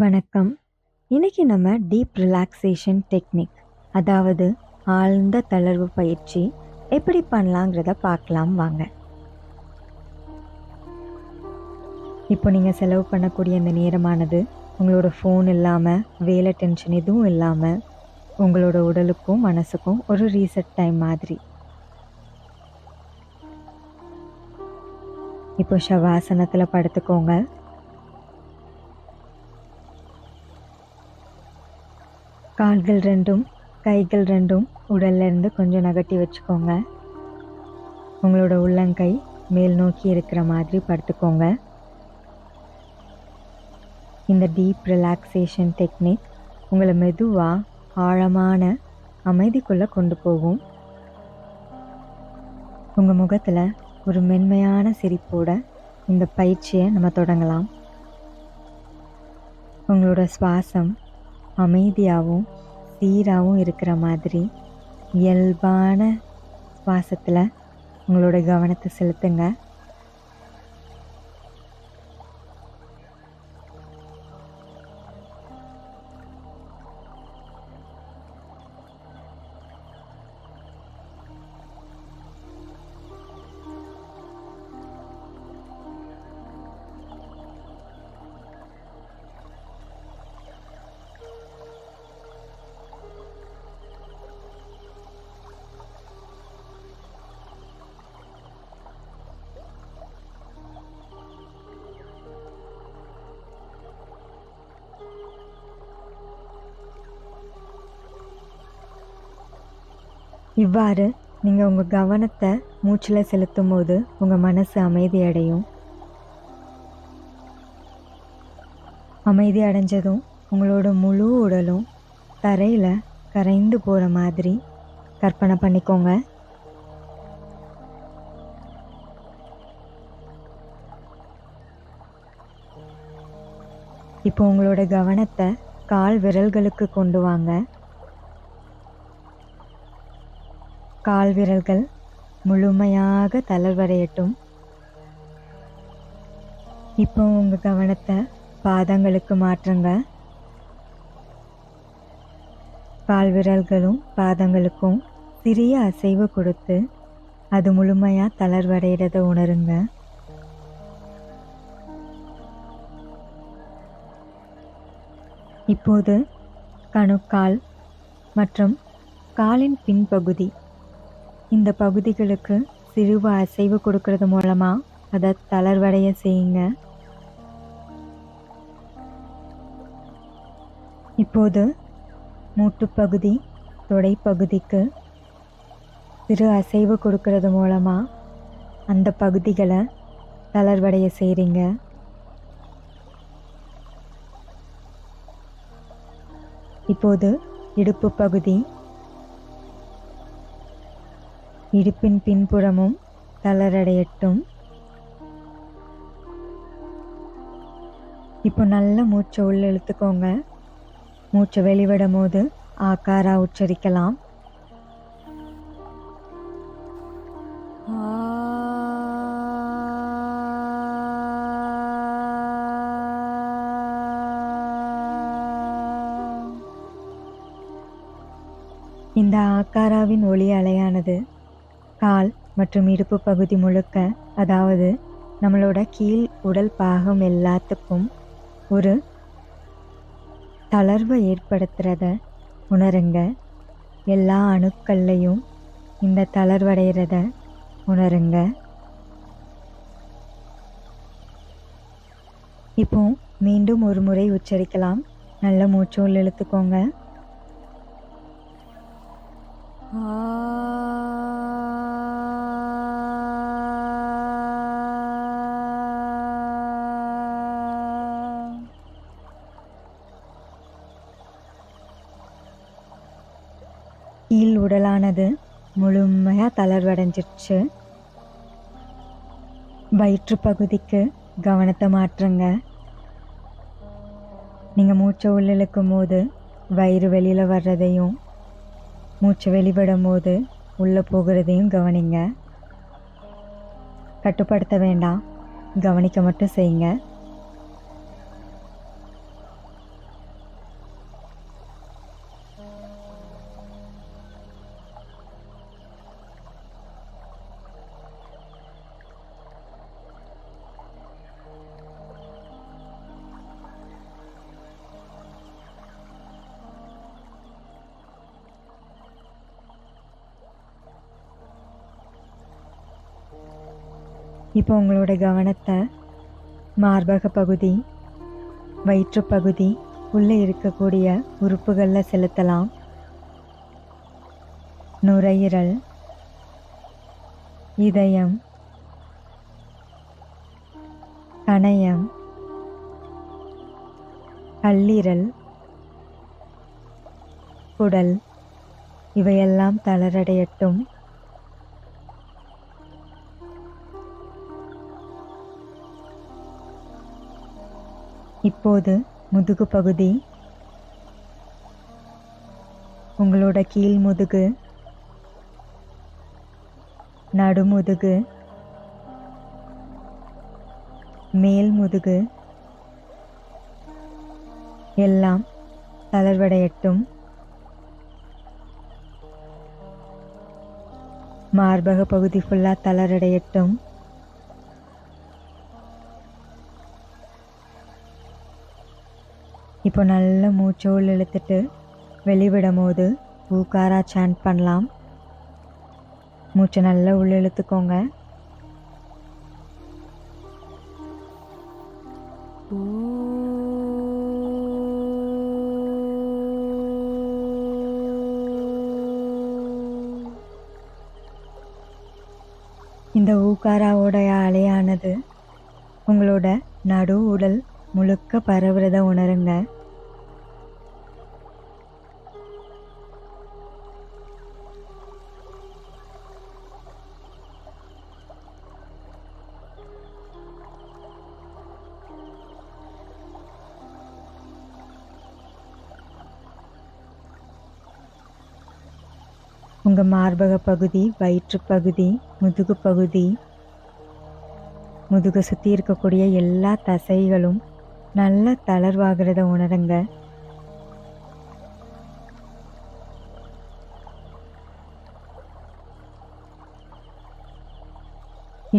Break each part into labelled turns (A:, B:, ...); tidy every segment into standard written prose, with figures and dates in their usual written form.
A: வணக்கம். இன்னைக்கு நம்ம டீப் ரிலாக்ஸேஷன் டெக்னிக், அதாவது ஆழ்ந்த தளர்வு பயிற்சி எப்படி பண்ணலாங்கிறத பார்க்கலாம் வாங்க. இப்போ நீங்கள் செலவு பண்ணக்கூடிய இந்த நேரமானது உங்களோட ஃபோன் இல்லாமல், வேலை டென்ஷன் எதுவும் இல்லாமல், உங்களோட உடலுக்கும் மனசுக்கும் ஒரு ரீசெட் டைம் மாதிரி. இப்போ ஷவாசனத்தில் படுத்துக்கோங்க. கால்கள் ரெண்டும், கைகள் ரெண்டும் உடல்ல இருந்து கொஞ்சம் நகட்டி வச்சுக்கோங்க. உங்களோட உள்ளங்கை மேல் நோக்கி இருக்கிற மாதிரி படுத்துக்கோங்க. இந்த டீப் ரிலாக்ஸேஷன் டெக்னிக் உங்களை மெதுவாக ஆழமான அமைதிக்குள்ளே கொண்டு போகும். உங்கள் முகத்தில் ஒரு மென்மையான சிரிப்போட இந்த பயிற்சியை நம்ம தொடங்கலாம். உங்களோட சுவாசம் அமைதியாகவும் சீராகவும் இருக்கிற மாதிரி இயல்பான சுவாசத்தில் உங்களோட கவனத்தை செலுத்துங்க. இவ்வாறு நீங்கள் உங்கள் கவனத்தை மூச்சில் செலுத்தும் போது உங்கள் மனசு அமைதியடையும். அமைதி அடைஞ்சதும் உங்களோட முழு உடலும் தரையில் கரைந்து போகிற மாதிரி கற்பனை பண்ணிக்கோங்க. இப்போ உங்களோட கவனத்தை கால் விரல்களுக்கு கொண்டு வாங்க. கால் விரல்கள் முழுமையாக தளர்வடையட்டும். இப்போ உங்கள் கவனத்தை பாதங்களுக்கு மாற்றுங்க. கால் விரல்களும் பாதங்களுக்கும் சிறிய அசைவு கொடுத்து அது முழுமையாக தளர்வடைகிறத உணருங்க. இப்போது கணுக்கால் மற்றும் காலின் பின்பகுதி, இந்த பகுதிகளுக்கு சிறிய அசைவு கொடுக்கறது மூலமாக அதை தளர்வடைய செய்யுங்க. இப்போது மூட்டுப்பகுதி, தொடைப்பகுதிக்கு சிறு அசைவு கொடுக்கறது மூலமாக அந்த பகுதிகளை தளர்வடைய செய்கிறீங்க. இப்போது இடுப்பு பகுதி, இடுப்பின் பின்புறமும் தளரடையட்டும். இப்போ நல்ல மூச்சை உள்ள இழுத்துக்கோங்க. மூச்சை வெளிவிடும் போது ஆக்காரா உச்சரிக்கலாம். இந்த ஆக்காராவின் ஒலி அலையானது கால் மற்றும் இடுப்பு பகுதி முழுக்க, அதாவது நம்மளோட கீழ் உடல் பாகம் எல்லாத்துக்கும் ஒரு தளர்வை ஏற்படுத்துகிறத உணருங்க. எல்லா அணுக்கள்லையும் இந்த தளர்வடைகிறத உணருங்க. இப்போ மீண்டும் ஒரு முறை உச்சரிக்கலாம். நல்ல மூச்சு உள்ள இழுத்துக்கோங்க. கீழ் உடலானது முழுமையாக தளர்வடைஞ்சிருச்சு. வயிற்று பகுதிக்கு கவனத்தை மாற்றுங்க. நீங்கள் மூச்சை உள்ள இழுக்கும் போது வயிறு வெளியில் வர்றதையும், மூச்சை வெளிவிடும் போது உள்ளே போகிறதையும் கவனிங்க. கட்டுப்படுத்த வேண்டாம், கவனிக்க மட்டும் செய்யுங்க. இப்போ உங்களோட கவனத்தை மார்பக பகுதி, வயிற்று பகுதி, உள்ளே இருக்கக்கூடிய உறுப்புகளில் செலுத்தலாம். நுரையீரல், இதயம், கணையம், கல்லீரல், குடல் இவையெல்லாம் தளரடையட்டும். இப்போது முதுகு பகுதி, உங்களோட கீழ் முதுகு, நடுமுதுகு, மேல் முதுகு எல்லாம் தளர்வடையட்டும். மார்பக பகுதி ஃபுல்லாக தளரடையட்டும். இப்போ நல்ல மூச்சு உள்ள இழுத்துட்டு வெளிவிடும் போது ஊகாரா சாண்ட் பண்ணலாம். மூச்சை நல்லா உள்ள இழுத்துக்கோங்க. இந்த ஊகாராவோட அலையானது உங்களோட நடு உடல் முழுக்க பரவுறத உணருங்க. உங்கள் மார்பக பகுதி, வயிற்று பகுதி, முதுகு பகுதி, முதுகு சுற்றி இருக்கக்கூடிய எல்லா தசைகளும் நல்ல தளர்வாகிறத உணருங்க.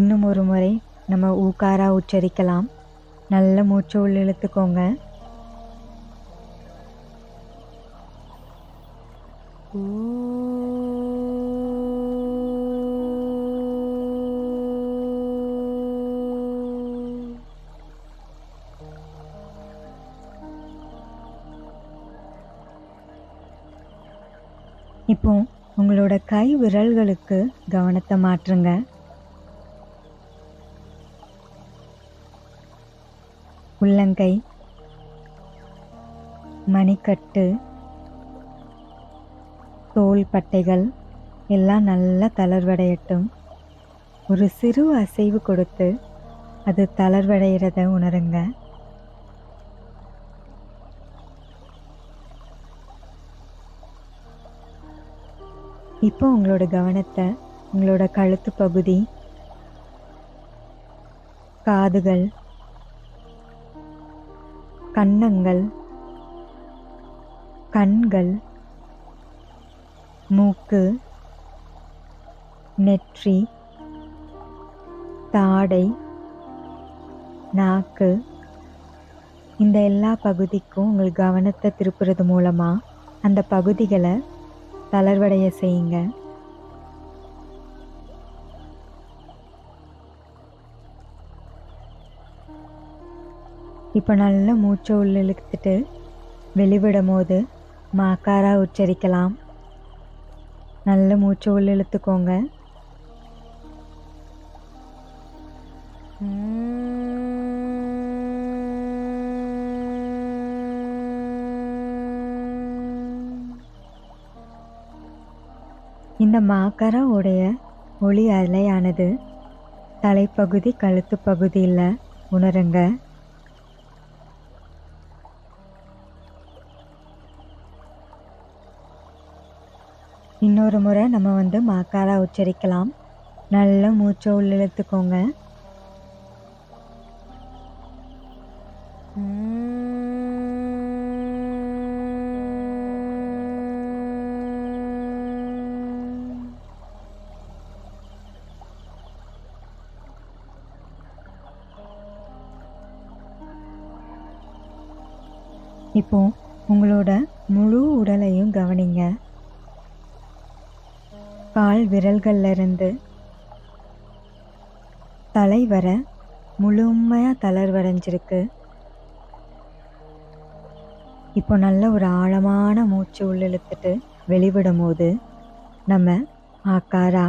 A: இன்னும் ஒரு முறை நம்ம ஊகாரா உச்சரிக்கலாம். நல்ல மூச்சு உள்ள இழுத்துக்கோங்க. இப்போ உங்களோட கை விரல்களுக்கு கவனத்தை மாற்றுங்க. உள்ளங்கை, மணிக்கட்டு, தோள் பட்டைகள் எல்லாம் நல்லா தளர்வடையட்டும். ஒரு சிறு அசைவு கொடுத்து அது தளர்வடைகிறத உணருங்க. இப்போ உங்களோட கவனத்தை உங்களோட கழுத்து பகுதி, காதுகள், கன்னங்கள், கண்கள், மூக்கு, நெற்றி, தாடை, நாக்கு இந்த எல்லா பகுதிக்கும் உங்கள் கவனத்தை திருப்புறது மூலமாக அந்த பகுதிகளை தளர்வடைய செய்யுங்க. இப்போ நல்ல மூச்சை உள்ள இழுத்துட்டு வெளிவிடும் போது மாக்காரா உச்சரிக்கலாம். நல்ல மூச்சை உள்ள இழுத்துக்கோங்க. இந்த மாக்காரா உடைய ஒளி அலையானது தலைப்பகுதி, கழுத்து பகுதியில் உணருங்க. இன்னொரு முறை நம்ம மாக்காரா உச்சரிக்கலாம். நல்ல மூச்சை உள்ள இழுத்துக்கோங்க. இப்போ உங்களோட முழு உடலையும் கவனிங்க. கால் விரல்கள்ல இருந்து தலை வர முழுமையாக தளர்வடைஞ்சிருக்கு. இப்போ நல்ல ஒரு ஆழமான மூச்சு உள்ளிழுத்துட்டு வெளிவிடும் போது நம்ம ஆக்காரா,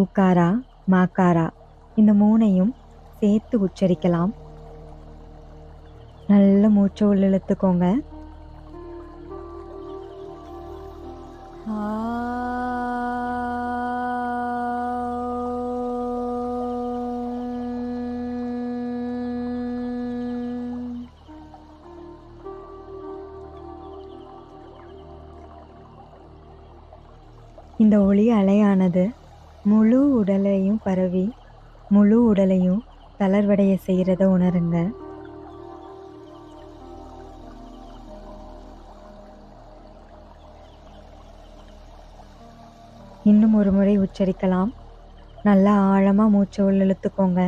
A: ஊக்காரா, மாக்காரா இந்த மூணையும் சேர்த்து உச்சரிக்கலாம். நல்ல மூச்சு உள்ளிழுத்துக்கோங்க. இந்த ஒளி அலையானது முழு உடலையும் பரவி முழு உடலையும் தளர்வடைய செய்கிறத உணருங்க. இன்னும் ஒரு முறை உச்சரிக்கலாம். நல்லா ஆழமாக மூச்சை உள்ளிழுத்துக்கோங்க.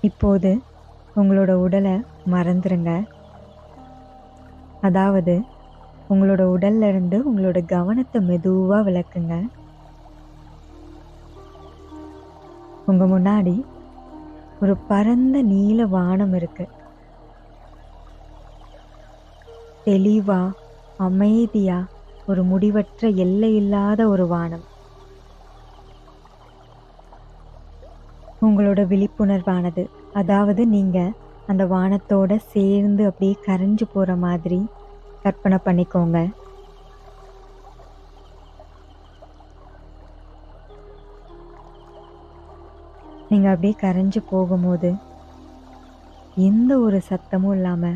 A: இப்போது உங்களோட உடலை மறந்துருங்க. அதாவது உங்களோட உடல்ல இருந்து உங்களோட கவனத்தை மெதுவாக விலக்குங்க. உங்க முன்னாடி ஒரு பரந்த நீல வானம் இருக்கு. தெளிவா, அமைதியா, ஒரு முடிவற்ற எல்லை இல்லாத ஒரு வானம். உங்களோட விழிப்புணர்வானது, அதாவது நீங்க அந்த வானத்தோட சேர்ந்து அப்படியே கரைஞ்சு போற மாதிரி கற்பனை பண்ணிக்கோங்க. நீங்க அப்படியே கரைஞ்சு போகும்போது எந்த ஒரு சத்தமும் இல்லாம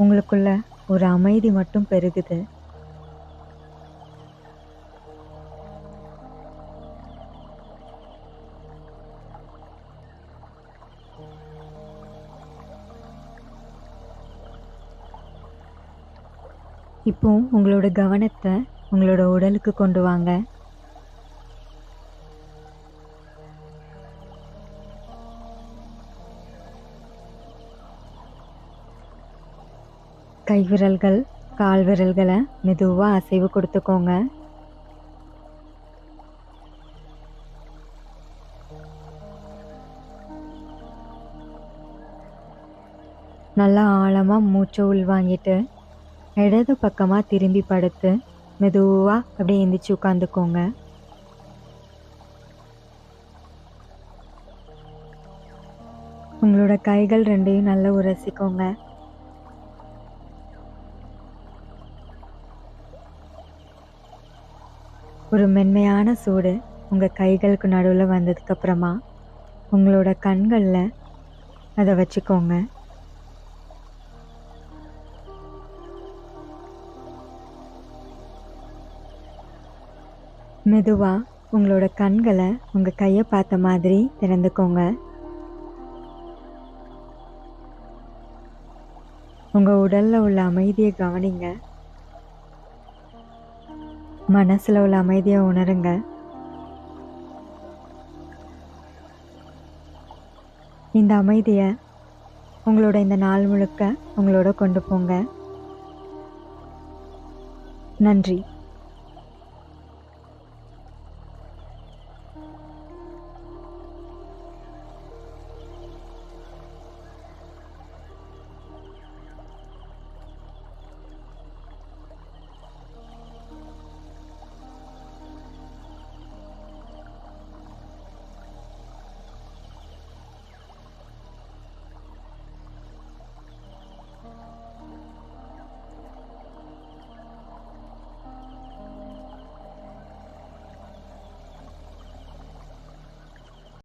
A: உங்களுக்குள்ள ஒரு அமைதி மட்டும் பெருகுது. இப்போ உங்களோட கவனத்தை உங்களோட உடலுக்கு கொண்டு வாங்க. கைவிரல்கள், கால் விரல்களை மெதுவாக அசைவு கொடுத்துக்கோங்க. நல்லா ஆழமாக மூச்சை உள்வாங்கிட்டு இடது பக்கமாக திரும்பி படுத்து மெதுவாக அப்படியே எந்திரிச்சு உட்காந்துக்கோங்க. உங்களோட கைகள் ரெண்டையும் நல்லா உரசிக்கோங்க. ஒரு மென்மையான சூடு உங்கள் கைகளுக்கு நடுவில் வந்ததுக்கப்புறமா உங்களோட கண்களில் அதை வச்சுக்கோங்க. மெதுவாக உங்களோட கண்களை உங்கள் கையை பார்த்த மாதிரி திறந்துக்கோங்க. உங்கள் உடலில் உள்ள அமைதியை கவனிங்க. மனசில் உள்ள அமைதியை உணருங்க. இந்த அமைதியை உங்களோட இந்த நாள் முழுக்க உங்களோட கொண்டு போங்க. நன்றி.